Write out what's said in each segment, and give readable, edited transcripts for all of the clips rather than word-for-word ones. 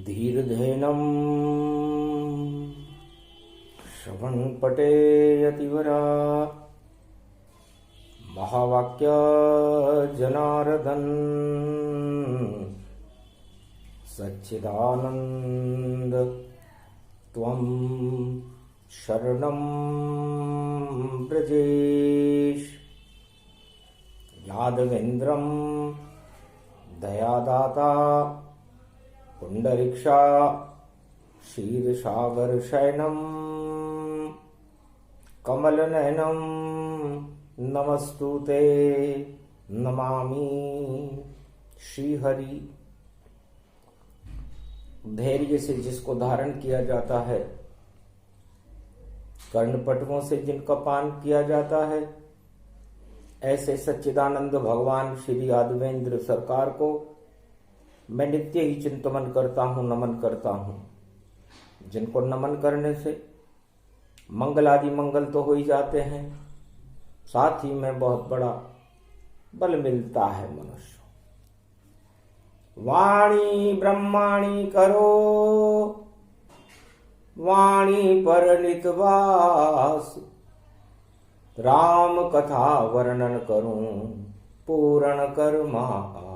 धीर्धेनं श्रवणपटेयतिवरा महावाक्य जनार्दन सच्चिदानंद त्वं शरणं ब्रजेश। यादवेन्द्रं दयादाता पुंडरीक्षा क्षीरसागर शयनं कमलनयनं नमस्तुते नमामि श्रीहरि। धैर्य से जिसको धारण किया जाता है, कर्णपटुओं से जिनका पान किया जाता है, ऐसे सच्चिदानंद भगवान श्री यादवेंद्र सरकार को मैं नित्य ही चिंतन करता हूँ, नमन करता हूँ। जिनको नमन करने से मंगल आदि मंगल तो हो ही जाते हैं, साथ ही में बहुत बड़ा बल मिलता है मनुष्य। वाणी ब्रह्माणी करो वाणी पर नितवास, राम कथा वर्णन करूं पूर्ण कर मास।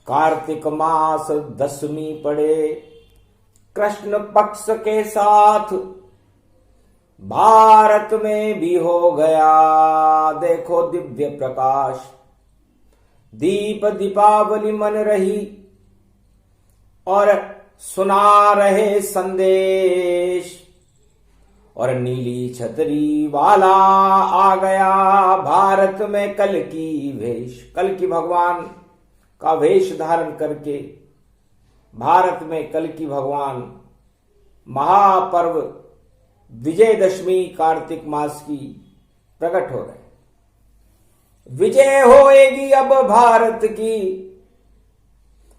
कार्तिक मास दसवीं पड़े कृष्ण पक्ष के साथ, भारत में भी हो गया देखो दिव्य प्रकाश। दीप दीपावली मन रही और सुना रहे संदेश, और नीली छतरी वाला आ गया भारत में कल की वेश। कल की भगवान का वेश धारण करके भारत में कल की भगवान महापर्व विजयदशमी कार्तिक मास की प्रकट हो रहे। विजय होएगी अब भारत की,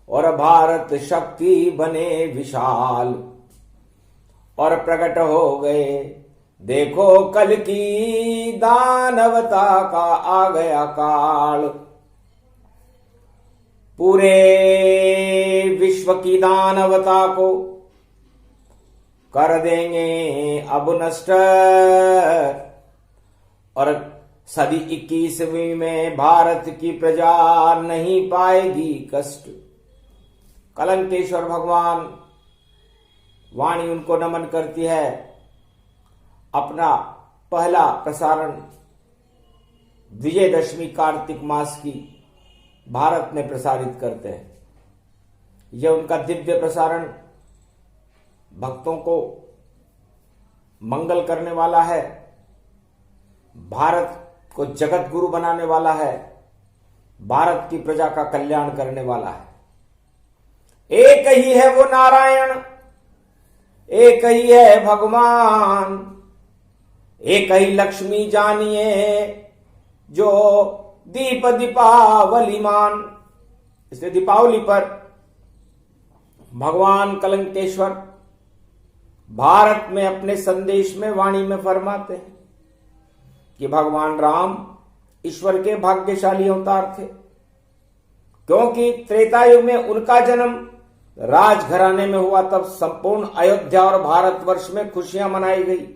और भारत शक्ति बने विशाल, और प्रकट हो गए देखो कल की दानवता का आ गया काल। पूरे विश्व की दानवता को कर देंगे अब नष्ट, और सदी 21वीं में भारत की प्रजा नहीं पाएगी कष्ट। कलंकेश्वर भगवान वाणी उनको नमन करती है। अपना पहला प्रसारण विजयदशमी कार्तिक मास की भारत में प्रसारित करते हैं। यह उनका दिव्य प्रसारण भक्तों को मंगल करने वाला है, भारत को जगत गुरु बनाने वाला है, भारत की प्रजा का कल्याण करने वाला है। एक ही है वो नारायण, एक ही है भगवान, एक ही लक्ष्मी जानिए जो दीप दीपावली मान। इसलिए दीपावली पर भगवान कलंकेश्वर भारत में अपने संदेश में वाणी में फरमाते हैं कि भगवान राम ईश्वर के भाग्यशाली अवतार थे, क्योंकि त्रेता युग में उनका जन्म राजघराने में हुआ। तब संपूर्ण अयोध्या और भारतवर्ष में खुशियां मनाई गई,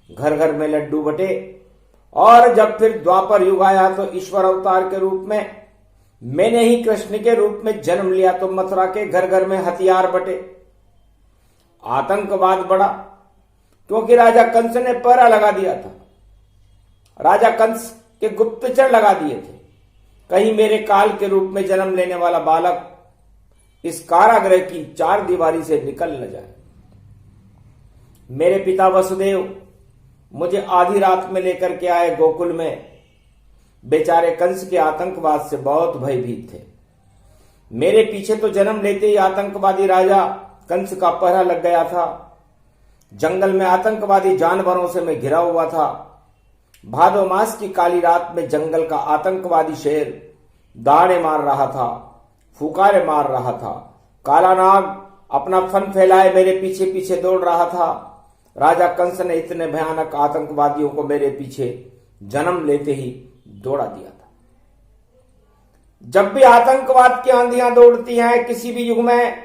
घर घर में लड्डू बटे। और जब फिर द्वापर युग आया तो ईश्वर अवतार के रूप में मैंने ही कृष्ण के रूप में जन्म लिया, तो मथुरा के घर घर में हथियार बटे, आतंकवाद बढ़ा, क्योंकि राजा कंस ने पहरा लगा दिया था। राजा कंस के गुप्तचर लगा दिए थे, कहीं मेरे काल के रूप में जन्म लेने वाला बालक इस कारागृह की चार दीवारी से निकल न जाए। मेरे पिता वसुदेव मुझे आधी रात में लेकर के आए गोकुल में। बेचारे कंस के आतंकवाद से बहुत भयभीत थे। मेरे पीछे तो जन्म लेते ही आतंकवादी राजा कंस का पहरा लग गया था। जंगल में आतंकवादी जानवरों से मैं घिरा हुआ था। भादो मास की काली रात में जंगल का आतंकवादी शेर दाड़े मार रहा था, फुकारे मार रहा था। काला नाग अपना फन फैलाए मेरे पीछे पीछे दौड़ रहा था। राजा कंस ने इतने भयानक आतंकवादियों को मेरे पीछे जन्म लेते ही दौड़ा दिया था। जब भी आतंकवाद की आंधियां दौड़ती हैं किसी भी युग में,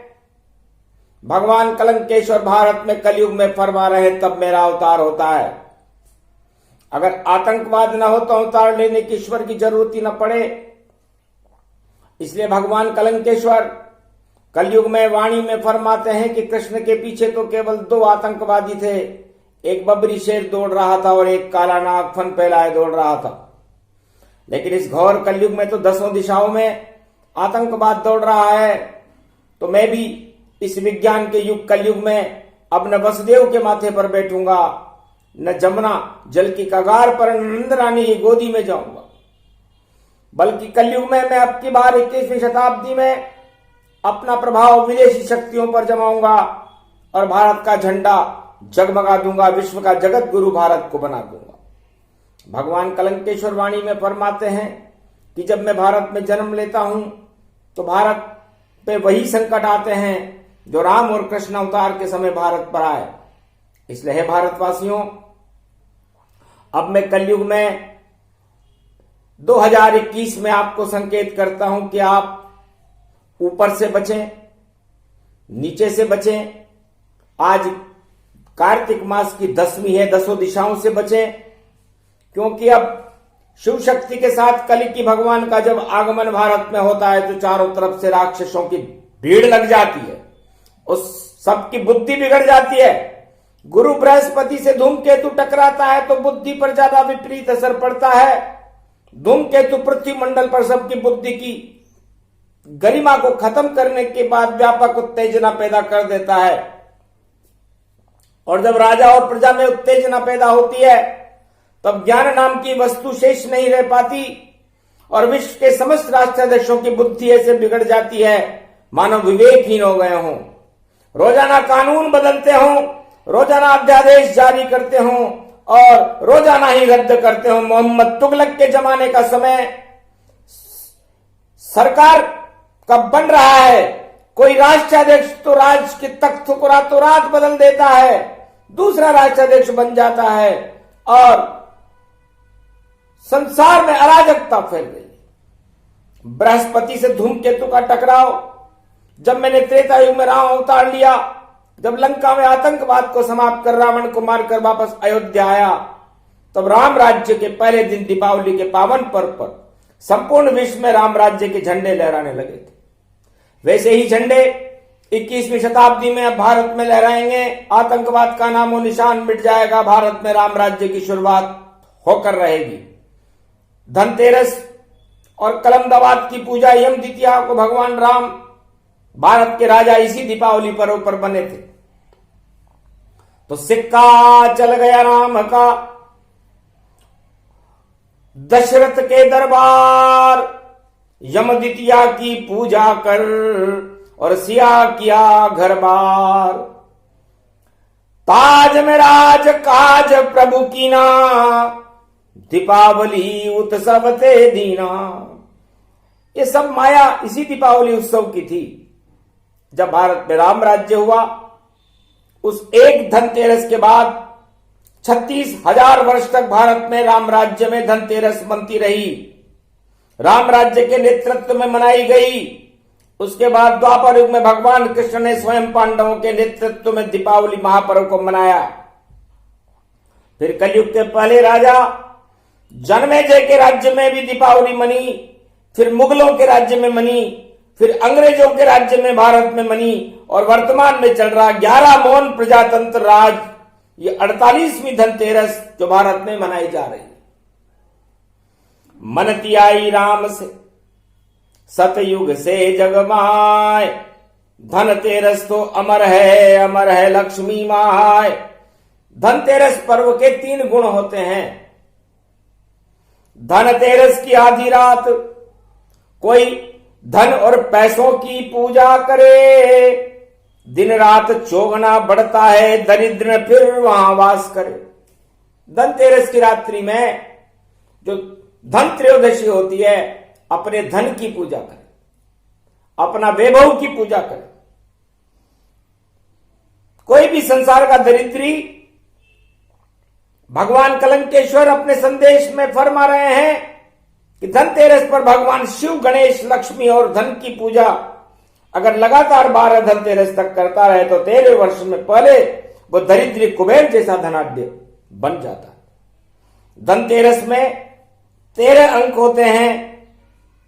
भगवान कलंकेश्वर भारत में कलयुग में फरमा रहे तब मेरा अवतार होता है। अगर आतंकवाद न हो तो अवतार लेने की ईश्वर की जरूरत ही न पड़े। इसलिए भगवान कलंकेश्वर कलयुग में वाणी में फरमाते हैं कि कृष्ण के पीछे तो केवल 2 आतंकवादी थे, एक बबरी शेर दौड़ रहा था और एक काला नाग फन फैलाए दौड़ रहा था। लेकिन इस घोर कलयुग में तो 10 दिशाओं में आतंकवाद दौड़ रहा है। तो मैं भी इस विज्ञान के युग कलयुग में अब न वसुदेव के माथे पर बैठूंगा, न जमुना जल की कगार पर नंद रानी की गोदी में जाऊंगा, बल्कि कलयुग में मैं अब की बार 21वीं शताब्दी में अपना प्रभाव विदेशी शक्तियों पर जमाऊंगा और भारत का झंडा जगमगा दूंगा, विश्व का जगत गुरु भारत को बना दूंगा। भगवान कलंकेश्वर वाणी में फरमाते हैं कि जब मैं भारत में जन्म लेता हूं तो भारत पे वही संकट आते हैं जो राम और कृष्ण अवतार के समय भारत पर आए। इसलिए है भारतवासियों, अब मैं कलयुग में 2021 में आपको संकेत करता हूं कि आप ऊपर से बचें, नीचे से बचें। आज कार्तिक मास की 10वीं है, 10 दिशाओं से बचें, क्योंकि अब शिव शक्ति के साथ कलिकी भगवान का जब आगमन भारत में होता है तो चारों तरफ से राक्षसों की भीड़ लग जाती है, उस सबकी बुद्धि बिगड़ जाती है। गुरु बृहस्पति से धूमकेतु टकराता है तो बुद्धि पर ज्यादा विपरीत असर पड़ता है। धूमकेतु पृथ्वी मंडल पर सबकी बुद्धि की गरिमा को खत्म करने के बाद व्यापक उत्तेजना पैदा कर देता है, और जब राजा और प्रजा में उत्तेजना पैदा होती है तब ज्ञान नाम की वस्तु शेष नहीं रह पाती और विश्व के समस्त राष्ट्राध्यक्षों की बुद्धि ऐसे बिगड़ जाती है मानव विवेकहीन हो गए हों, रोजाना कानून बदलते हों, रोजाना अध्यादेश जारी करते हों और रोजाना ही रद्द करते हों। मोहम्मद तुगलक के जमाने का समय सरकार कब बन रहा है, कोई राष्ट्राध्यक्ष तो राज के तख्त को रातों रात बदल देता है, दूसरा राष्ट्राध्यक्ष बन जाता है और संसार में अराजकता फैल गई। बृहस्पति से धूमकेतु का टकराव, जब मैंने त्रेता युग में राम अवतार लिया, जब लंका में आतंकवाद को समाप्त कर रावण को मारकर वापस अयोध्या आया, तब राम राज्य के पहले दिन दीपावली के पावन पर्व पर संपूर्ण विश्व में राम राज्य के झंडे लहराने लगे थे। वैसे ही झंडे 21वीं शताब्दी में अब भारत में लहराएंगे। आतंकवाद का नामो निशान मिट जाएगा, भारत में राम राज्य की शुरुआत होकर रहेगी। धनतेरस और कलमदाबाद की पूजा यम द्वितीया को भगवान राम भारत के राजा इसी दीपावली पर्व पर बने थे। तो सिक्का चल गया राम का दशरथ के दरबार, यम द्वितीया की पूजा कर और सिया किया घर बार। ताज में राज काज प्रभु कीना, दीपावली उत्सव ते दीना। ये सब माया इसी दीपावली उत्सव की थी जब भारत में राम राज्य हुआ। उस एक धनतेरस के बाद 36,000 वर्ष तक भारत में राम राज्य में धनतेरस मनती रही, राम राज्य के नेतृत्व में मनाई गई। उसके बाद द्वापर युग में भगवान कृष्ण ने स्वयं पांडवों के नेतृत्व में दीपावली महापर्व को मनाया। फिर कलयुग के पहले राजा जन्मेजय के राज्य में भी दीपावली मनी, फिर मुगलों के राज्य में मनी, फिर अंग्रेजों के राज्य में भारत में मनी, और वर्तमान में चल रहा 11 मौन प्रजातंत्र राज, ये 48वीं धनतेरस जो भारत में मनाई जा रही है। मनती आई राम से सतयुग से जगमाय, धनतेरस तो अमर है लक्ष्मी माय। धनतेरस पर्व के 3 गुण होते हैं। धनतेरस की आधी रात कोई धन और पैसों की पूजा करे, दिन रात चौगना बढ़ता है, दरिद्र फिर वहां वास करे। धनतेरस की रात्रि में जो धन त्रयोदशी होती है, अपने धन की पूजा करे, अपना वैभव की पूजा करे। कोई भी संसार का दरिद्री, भगवान कलंकेश्वर अपने संदेश में फरमा रहे हैं कि धनतेरस पर भगवान शिव, गणेश, लक्ष्मी और धन की पूजा अगर लगातार 12 धनतेरस तक करता रहे तो 13 वर्ष में पहले वो दरिद्री कुबेर जैसा धनाढ्य बन जाता है। धनतेरस में 13 अंक होते हैं।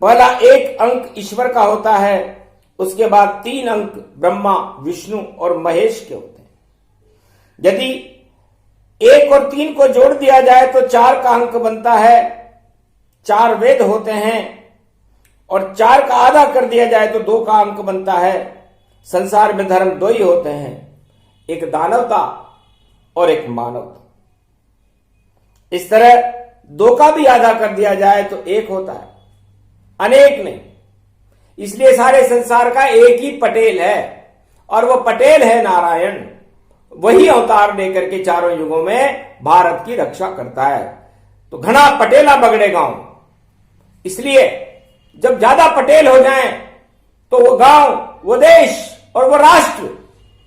पहला 1 अंक ईश्वर का होता है, उसके बाद 3 अंक ब्रह्मा, विष्णु और महेश के होते हैं। यदि 1 और 3 को जोड़ दिया जाए तो 4 का अंक बनता है। 4 वेद होते हैं और 4 का आधा कर दिया जाए तो 2 का अंक बनता है। संसार में धर्म 2 ही होते हैं, एक दानवता और एक मानवता। इस तरह 2 का भी आधा कर दिया जाए तो 1 होता है, अनेक नहीं। इसलिए सारे संसार का एक ही पटेल है और वो पटेल है नारायण। वही अवतार लेकर के चारों युगों में भारत की रक्षा करता है। तो घना पटेला बगड़े गांव, इसलिए जब ज्यादा पटेल हो जाएं तो वो गांव, वो देश और वो राष्ट्र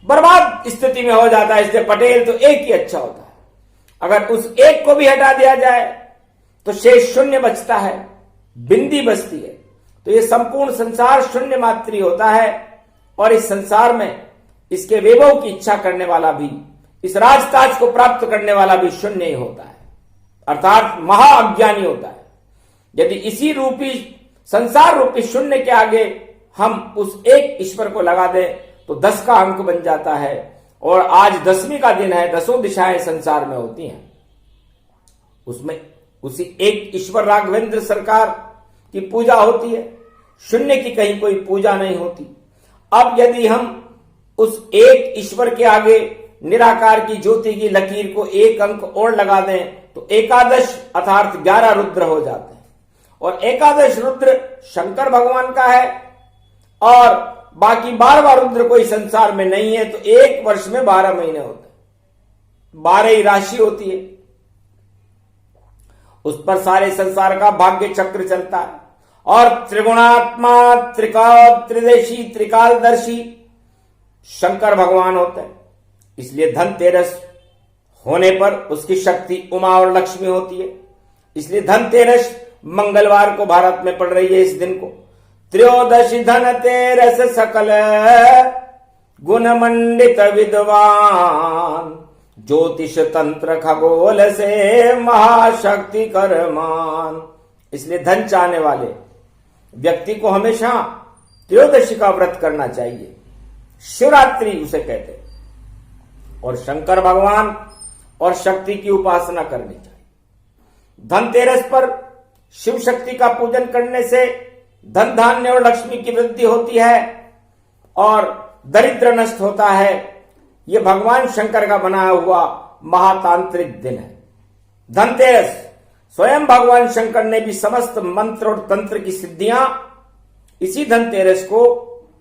बर्बाद स्थिति में हो जाता है। इसलिए पटेल तो एक ही अच्छा होता है। अगर उस एक को भी हटा दिया जाए तो शेष शून्य बचता है, बिंदी बचती है। तो ये संपूर्ण संसार शून्य मात्री होता है और इस संसार में इसके वैभव की इच्छा करने वाला भी, इस राजताज को प्राप्त करने वाला भी शून्य ही होता है, अर्थात महाअज्ञानी होता है। यदि इसी रूपी संसार रूपी शून्य के आगे हम उस एक ईश्वर को लगा दें तो 10 का अंक बन जाता है। और आज 10वीं का दिन है, 10 दिशाएं संसार में होती हैं, उसमें उसी एक ईश्वर राघवेंद्र सरकार की पूजा होती है। शून्य की कहीं कोई पूजा नहीं होती। अब यदि हम उस एक ईश्वर के आगे निराकार की ज्योति की लकीर को 1 अंक और लगा दें तो 11 अर्थात 11 रुद्र हो जाते हैं। और 11 रुद्र शंकर भगवान का है और बाकी 12वां रुद्र कोई संसार में नहीं है। तो 1 वर्ष में 12 महीने होते हैं, 12 ही राशि होती है। उस पर सारे संसार का भाग्य चक्र चलता है। और त्रिगुणात्मा, त्रिदेशी, त्रिकालदर्शी शंकर भगवान होते हैं। इसलिए धनतेरस होने पर उसकी शक्ति उमा और लक्ष्मी होती है। इसलिए धनतेरस मंगलवार को भारत में पड़ रही है। इस दिन को त्रयोदशी धनतेरस सकल गुण मंडित विद्वान, ज्योतिष तंत्र खगोल से महाशक्ति करमान। इसलिए धन चाहने वाले व्यक्ति को हमेशा त्रयोदशी का व्रत करना चाहिए, शिवरात्रि उसे कहते हैं, और शंकर भगवान और शक्ति की उपासना करनी चाहिए। धनतेरस पर शिव शक्ति का पूजन करने से धन धान्य और लक्ष्मी की वृद्धि होती है और दरिद्र नष्ट होता है। यह भगवान शंकर का बनाया हुआ महातांत्रिक दिन है। धनतेरस स्वयं भगवान शंकर ने भी समस्त मंत्र और तंत्र की सिद्धियां इसी धनतेरस को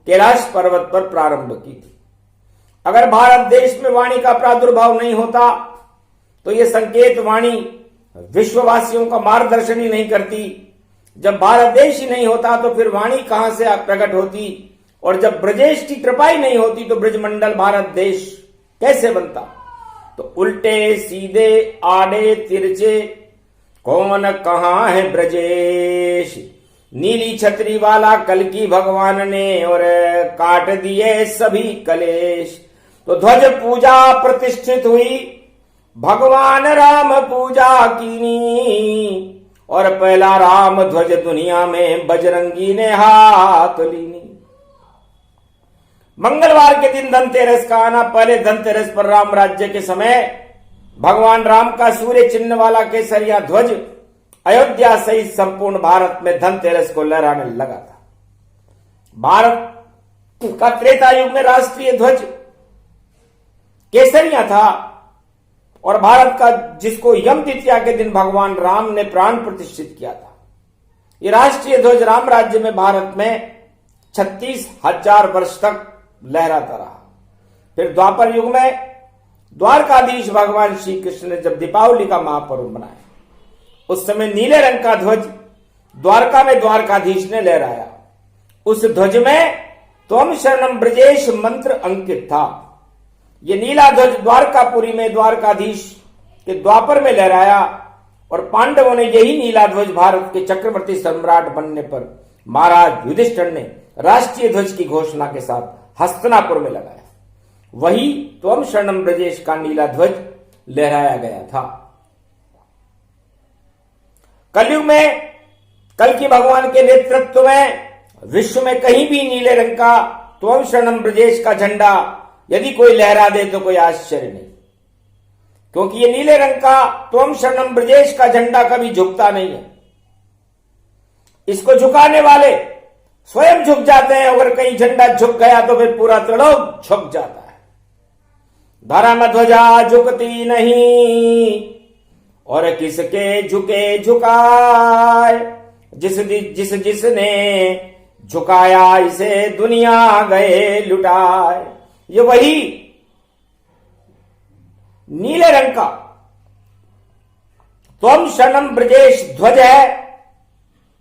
कैलाश पर्वत पर प्रारंभ की थी। अगर भारत देश में वाणी का प्रादुर्भाव नहीं होता तो यह संकेत वाणी विश्ववासियों का मार्गदर्शन ही नहीं करती। जब भारत देश ही नहीं होता तो फिर वाणी कहां से प्रकट होती, और जब ब्रजेश की कृपा ही नहीं होती तो ब्रजमंडल भारत देश कैसे बनता। तो उल्टे सीधे आड़े तिरछे कौन कहां है ब्रजेश, नीली छतरी वाला कल्कि भगवान ने और काट दिए सभी कलेश। तो ध्वज पूजा प्रतिष्ठित हुई, भगवान राम पूजा कीनी, और पहला राम ध्वज दुनिया में बजरंगी ने हाथ लीनी। मंगलवार के दिन धनतेरस का आना, पहले धनतेरस पर राम राज्य के समय भगवान राम का सूर्य चिन्ह वाला केसरिया ध्वज अयोध्या सहित संपूर्ण भारत में धनतेरस को लहराने लगा था। भारत का त्रेता युग में राष्ट्रीय ध्वज केसरिया था और भारत का, जिसको यम द्वितीया के दिन भगवान राम ने प्राण प्रतिष्ठित किया था। ये राष्ट्रीय ध्वज राम राज्य में भारत में 36,000 वर्ष तक लहराता रहा। फिर द्वापर युग में द्वारकाधीश भगवान श्री कृष्ण ने जब दीपावली का महापर्व मनाया, उस समय नीले रंग का ध्वज द्वारका में द्वारकाधीश ने लहराया। उस ध्वज में त्वम शरणम ब्रजेश मंत्र अंकित था। ये नीला ध्वज द्वारकापुरी में द्वारकाधीश के द्वापर में लहराया और पांडवों ने यही नीला ध्वज भारत के चक्रवर्ती सम्राट बनने पर महाराज युधिष्ठिर ने राष्ट्रीय ध्वज की घोषणा के साथ हस्तिनापुर में लगाया। वही त्वम शरणम ब्रजेश का नीला ध्वज लहराया गया था। कलयुग में कल्कि भगवान के नेतृत्व में विश्व में कहीं भी नीले रंग का त्वम शरणम ब्रजेश का झंडा यदि कोई लहरा दे तो कोई आश्चर्य नहीं, क्योंकि ये नीले रंग का त्वम शरणम ब्रजेश का झंडा कभी झुकता नहीं है। इसको झुकाने वाले स्वयं झुक जाते हैं। अगर कहीं झंडा झुक गया तो फिर पूरा त्रिलोक झुक जाता है। धर्म ध्वजा झुकती नहीं और किसके झुके झुकाए, जिसने झुकाया इसे दुनिया गए लुटाए। ये वही नीले रंग का त्वम शरणम ब्रजेश ध्वज है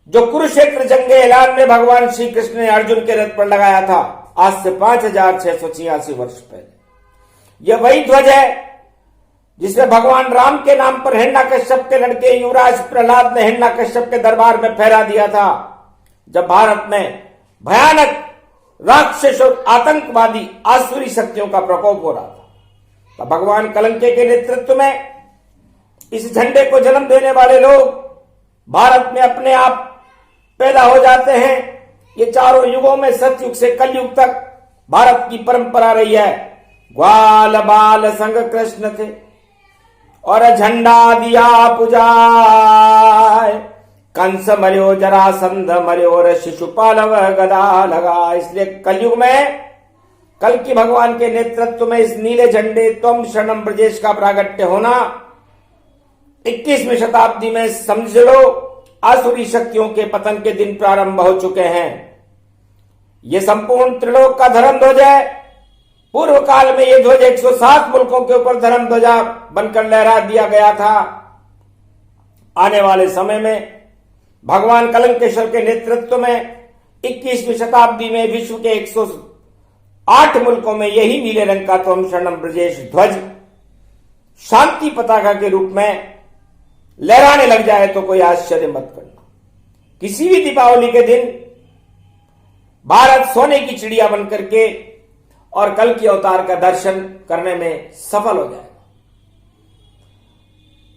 जो कुरुक्षेत्र जंगे ऐलान में भगवान श्री कृष्ण ने अर्जुन के रथ पर लगाया था आज से 5686 वर्ष पहले। यह वही ध्वज है जिसे भगवान राम के नाम पर हिरण्यकश्यप के लड़के युवराज प्रहलाद ने हिरण्यकश्यप के दरबार में फहरा दिया था, जब भारत में भयानक राक्षस और आतंकवादी आसुरी शक्तियों का प्रकोप हो रहा था। तब भगवान कलंके के नेतृत्व में इस झंडे को जन्म देने वाले लोग भारत में अपने आप पैदा हो जाते हैं। ये चारों युगों में सतयुग से कलयुग तक भारत की परंपरा रही है। ग्वाल बाल संग कृष्ण थे और झंडा दिया पुजाय, कंस मर्यो जरासंध मर्यो और शिशुपाल गदा लगा। इसलिए कलयुग में कल्कि भगवान के नेतृत्व में इस नीले झंडे त्वम शरणम ब्रजेश का प्रागट्य होना 21वीं शताब्दी में समझ लो आसुरी शक्तियों के पतन के दिन प्रारंभ हो चुके हैं। यह संपूर्ण त्रिलोक का धर्म ध्वज है। पूर्व काल में यह ध्वज 107 मुल्कों के ऊपर धर्म ध्वजा बनकर लहरा दिया गया था। आने वाले समय में भगवान कलंकेश्वर के नेतृत्व में 21वीं शताब्दी में विश्व के 108 मुल्कों में यही नीले रंग का त्वम शरणम ब्रजेश ध्वज शांति पताका के रूप में लहराने लग जाए तो कोई आश्चर्य मत करना। किसी भी दीपावली के दिन भारत सोने की चिड़िया बनकर के और कल्कि अवतार का दर्शन करने में सफल हो जाएगा।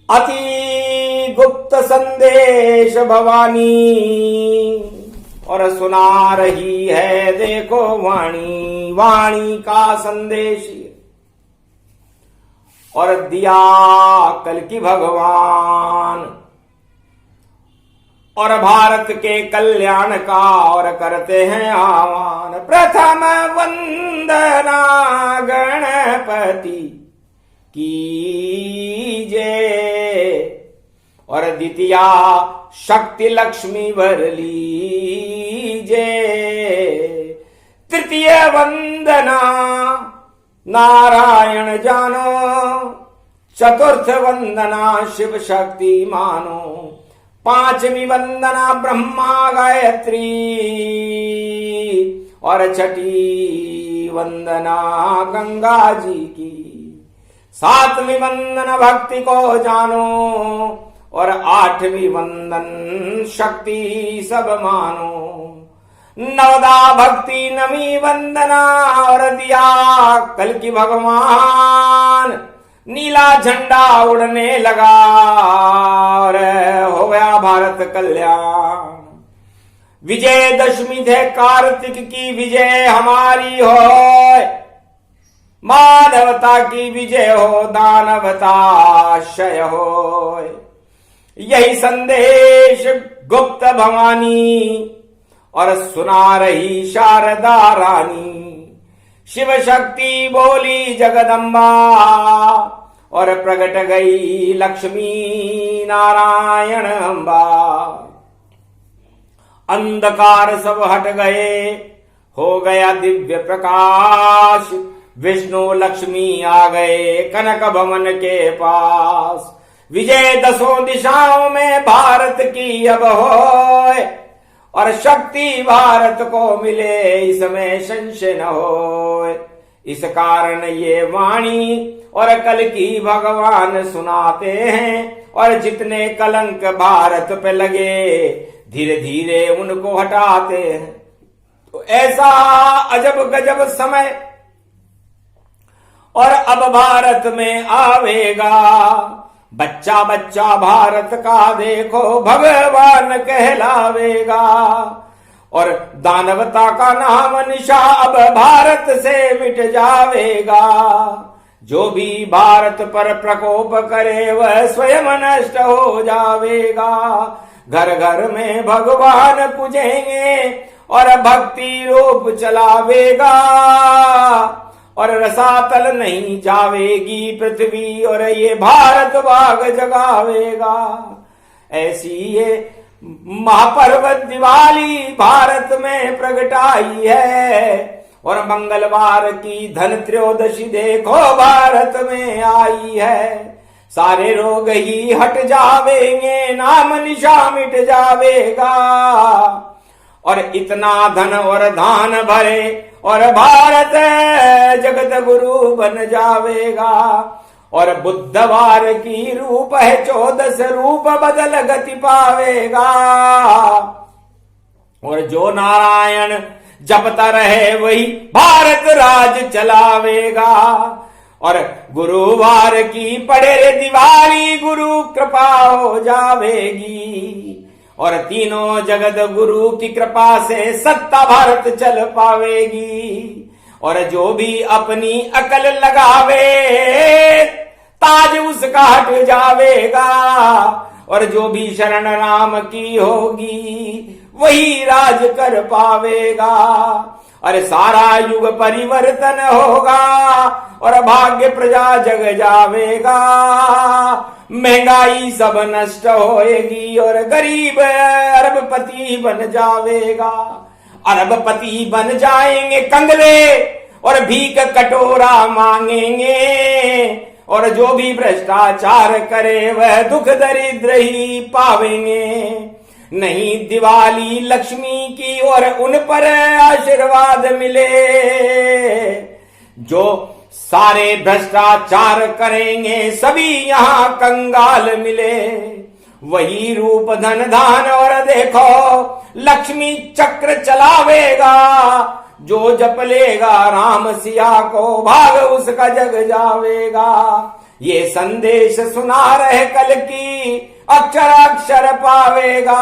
अति गुप्त संदेश भवानी और सुना रही है देखो वाणी, वाणी का संदेश और दिया कल्कि भगवान और भारत के कल्याण का और करते हैं आह्वान। प्रथम वंदना गणपति कीजे और द्वितीया शक्ति लक्ष्मी वर लीजे, तृतीय वंदना नारायण जानो, चतुर्थ वंदना शिव शक्ति मानो, पांचवी वंदना ब्रह्मा गायत्री और छठी वंदना गंगा जी की, सातवीं वंदन भक्ति को जानो और आठवीं वंदन शक्ति सब मानो, नवदा भक्ति नवी वंदना और दिया कल्कि भगवान। नीला झंडा उड़ने लगा और हो गया भारत कल्याण। विजयदशमी थे कार्तिक की विजय हमारी हो, मानवता की विजय हो दानवता क्षय हो। यही संदेश गुप्त भवानी और सुना रही शारदा रानी, शिव शक्ति बोली जगदम्बा और प्रकट गई लक्ष्मी नारायण अम्बा। अंधकार सब हट गए हो गया दिव्य प्रकाश, विष्णु लक्ष्मी आ गए कनक भवन के पास। विजय दसों दिशाओं में भारत की अब होए और शक्ति भारत को मिले इसमें संशय न हो। इस कारण ये वाणी और कल्कि भगवान सुनाते हैं और जितने कलंक भारत पे लगे धीरे धीरे उनको हटाते हैं। तो ऐसा अजब गजब समय और अब भारत में आवेगा। बच्चा बच्चा भारत का देखो भगवान कहलावेगा। और दानवता का नाम निशा अब भारत से मिट जावेगा। जो भी भारत पर प्रकोप करे वह स्वयं नष्ट हो जावेगा। घर घर में भगवान पूजेंगे और भक्ति रूप चलावेगा। और रसातल नहीं जावेगी पृथ्वी और ये भारत भाग जगावेगा। ऐसी ये महापर्व दिवाली भारत में प्रगटाई है। और मंगलवार की धन त्रयोदशी देखो भारत में आई है। सारे रोग ही हट जावेंगे, नाम निशा मिट जावेगा। और इतना धन और धान भरे और भारत जगत गुरु बन जावेगा। और बुधवार की रूप है 14 रूप बदल गति पावेगा। और जो नारायण जपता रहे वही भारत राज चलावेगा। और गुरुवार की पड़े रे दिवाली गुरु कृपा हो जावेगी। और तीनों जगत गुरु की कृपा से सत्ता भारत चल पावेगी। और जो भी अपनी अकल लगावे ताज उसका हट जावेगा। और जो भी शरण राम की होगी वही राज कर पावेगा। अरे सारा युग परिवर्तन होगा और भाग्य प्रजा जग जावेगा। महंगाई सब नष्ट होएगी और गरीब अरबपति बन जावेगा। अरबपति बन जाएंगे कंगले और भीख कटोरा मांगेंगे। और जो भी भ्रष्टाचार करे वह दुख दरिद्र ही पावेंगे। नहीं दिवाली लक्ष्मी की और उन पर आशीर्वाद मिले। जो सारे भ्रष्टाचार करेंगे सभी यहाँ कंगाल मिले। वही रूप धन धान और देखो लक्ष्मी चक्र चलावेगा। जो जप लेगा राम सिया को भाग उसका जग जावेगा। ये संदेश सुना रहे कल की अक्षर अक्षर पावेगा।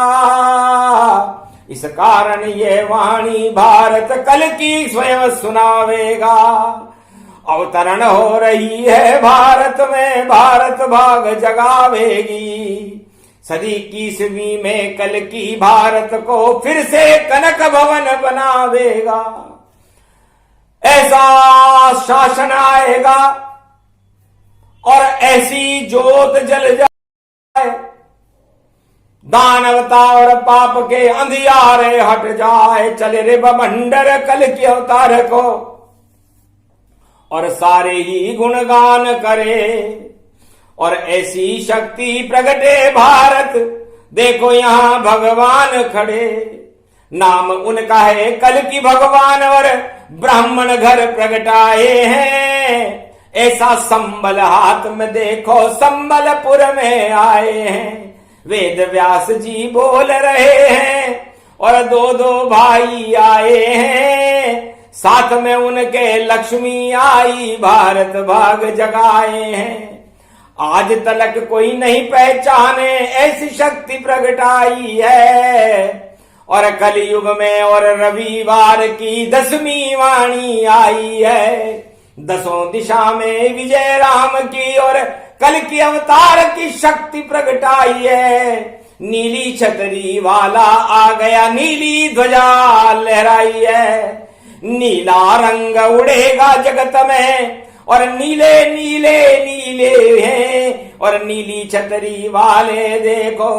इस कारण ये वाणी भारत कल की स्वयं सुनावेगा। अवतरण हो रही है भारत में, भारत भाग जगावेगी। सदी 21वीं में कल की भारत को फिर से कनक भवन बनावेगा। ऐसा शासन आएगा और ऐसी जोत जल जाए, दानवता और पाप के अंधियारे हट जाए। चले रे बमंडर कल के अवतार को और सारे ही गुणगान करे। और ऐसी शक्ति प्रगटे भारत देखो यहाँ भगवान खड़े। नाम उनका है कल की भगवान और ब्राह्मण घर प्रगटाए हैं। ऐसा संबल हाथ में देखो संबलपुर में आए हैं। वेद व्यास जी बोल रहे हैं और दो दो भाई आए हैं। साथ में उनके लक्ष्मी आई भारत भाग जगाए हैं। आज तलक कोई नहीं पहचाने ऐसी शक्ति प्रगटाई है। और कलयुग में और रविवार की 10वीं वाणी आई है। 10 दिशा में विजय राम की और कल की अवतार की शक्ति प्रगटाई है। नीली छतरी वाला आ गया, नीली ध्वजा लहराई है। नीला रंग उड़ेगा जगत में और नीले नीले नीले हैं। और नीली छतरी वाले देखो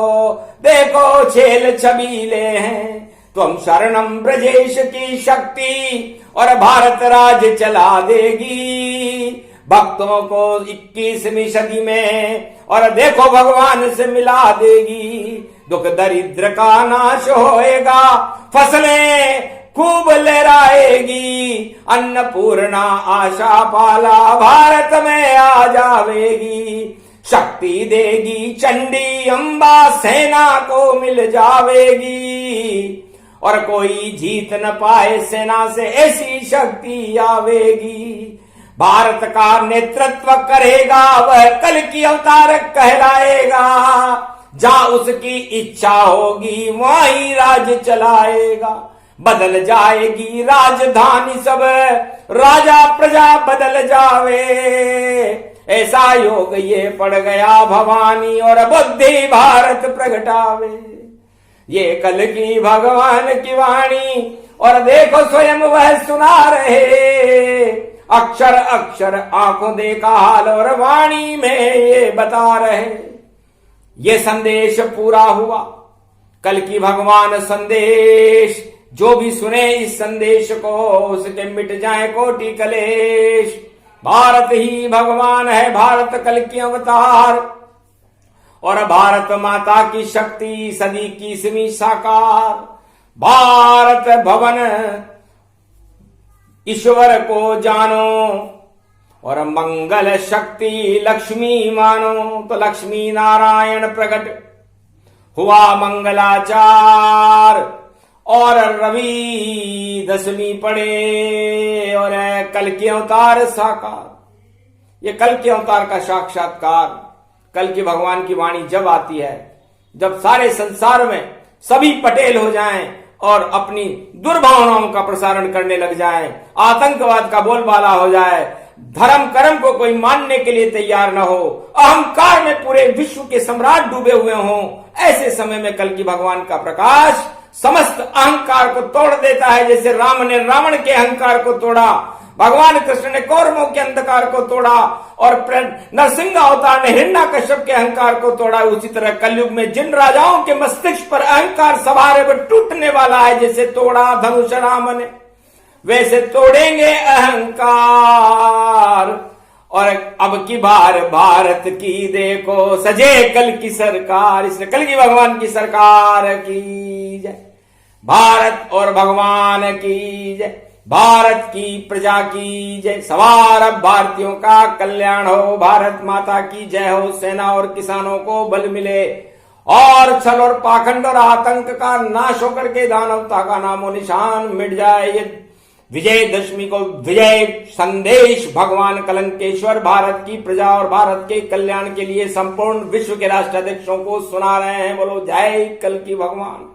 देखो छेल छबीले हैं। तो हम शरणम ब्रजेश की शक्ति और भारत राज चला देगी भक्तों को 21वीं सदी में। और देखो भगवान से मिला देगी। दुख दरिद्र का नाश होएगा, फसलें खूब लहराएगी। अन्नपूर्णा आशा पाला भारत में आ जावेगी। शक्ति देगी चंडी अम्बा सेना को मिल जावेगी। और कोई जीत न पाए सेना से ऐसी शक्ति आवेगी। भारत का नेतृत्व करेगा वह कल की अवतार कहलाएगा। जहां उसकी इच्छा होगी वहीं राज चलाएगा। बदल जाएगी राजधानी सब, राजा प्रजा बदल जावे। ऐसा योग ये पड़ गया भवानी और बुद्धि भारत प्रगटावे। ये कल की भगवान की वाणी और देखो स्वयं वह सुना रहे। अक्षर अक्षर आंखों देखा हाल और वाणी में ये बता रहे। ये संदेश पूरा हुआ कल की भगवान संदेश। जो भी सुने इस संदेश को उसके मिट जाए कोटि कलेश। भारत ही भगवान है, भारत कल की अवतार और भारत माता की शक्ति सदी की सिमी साकार। भारत भवन ईश्वर को जानो और मंगल शक्ति लक्ष्मी मानो। तो लक्ष्मी नारायण प्रकट हुआ मंगलाचार और रवि दशमी पड़े और कल के अवतार साकार। ये कल के अवतार का साक्षात्कार कल की भगवान की वाणी जब आती है, जब सारे संसार में सभी पटेल हो जाएं और अपनी दुर्भावनाओं का प्रसारण करने लग जाएं, आतंकवाद का बोलबाला हो जाए, धर्म कर्म को कोई मानने के लिए तैयार न हो, अहंकार में पूरे विश्व के सम्राट डूबे हुए हों, ऐसे समय में कल की भगवान का प्रकाश समस्त अहंकार को तोड़ देता है। जैसे राम ने रावण के अहंकार को तोड़ा, भगवान कृष्ण ने कौरवों के अंधकार को तोड़ा और नरसिंह अवतार ने हिरण्यकश्यप के अहंकार को तोड़ा। उसी तरह कलयुग में जिन राजाओं के मस्तिष्क पर अहंकार सवार है वो टूटने वाला है। जैसे तोड़ा धनुष राम ने वैसे तोड़ेंगे अहंकार। और अब की बार भारत की देखो सजे कल की सरकार। इसलिए कल की भगवान की सरकार की जय, भारत और भगवान की जय, भारत की प्रजा की जय। सवार भारतीयों का कल्याण हो, भारत माता की जय हो। सेना और किसानों को बल मिले और छल और पाखंड और आतंक का नाश होकर के दानवता का नामो निशान मिट जाए। ये विजयदशमी को विजय संदेश भगवान कलंकेश्वर भारत की प्रजा और भारत के कल्याण के लिए संपूर्ण विश्व के राष्ट्राध्यक्षों को सुना रहे हैं। बोलो जय कल की भगवान।